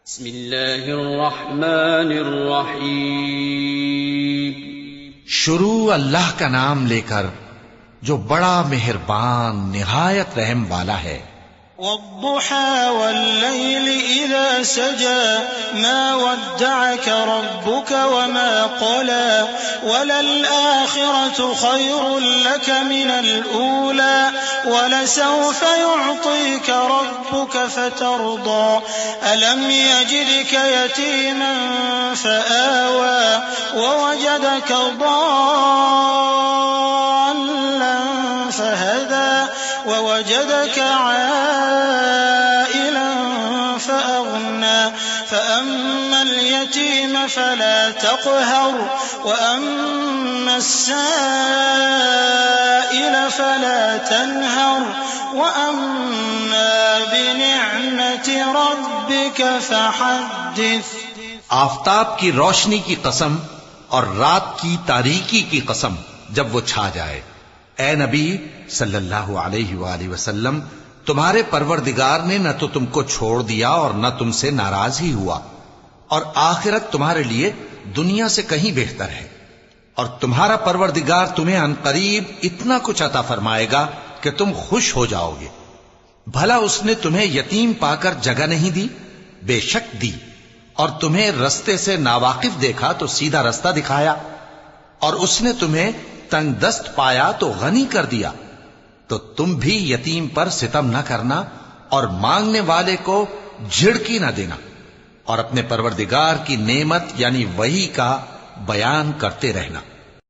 بسم اللہ الرحمن الرحیم. شروع اللہ کا نام لے کر جو بڑا مہربان نہایت رحم والا ہے. والضحى والليل إذا سجى ما ودعك ربك وما قلى وللآخرة خير لك من الأولى ولسوف يعطيك ربك فترضى ألم يجدك يتيما فآوى ووجدك ضالا فهدى ووجدك عائلا فأغنى فأما اليتيم فلا تقهر وأما السائل فلا تنهر وأما بنعمة ربك فحدث. آفتاب کی روشنی کی قسم اور رات کی تاریکی کی قسم جب وہ چھا جائے. اے نبی صلی اللہ علیہ وآلہ وسلم، تمہارے پروردگار نے نہ تو تم کو چھوڑ دیا اور نہ تم سے ناراض ہی ہوا، اور آخرت تمہارے لیے دنیا سے کہیں بہتر ہے، اور تمہارا پروردگار تمہیں عنقریب اتنا کچھ عطا فرمائے گا کہ تم خوش ہو جاؤ گے. بھلا اس نے تمہیں یتیم پا کر جگہ نہیں دی؟ بے شک دی. اور تمہیں رستے سے ناواقف دیکھا تو سیدھا رستہ دکھایا، اور اس نے تمہیں تنگ دست پایا تو غنی کر دیا. تو تم بھی یتیم پر ستم نہ کرنا اور مانگنے والے کو جھڑکی نہ دینا، اور اپنے پروردگار کی نعمت یعنی وحی کا بیان کرتے رہنا.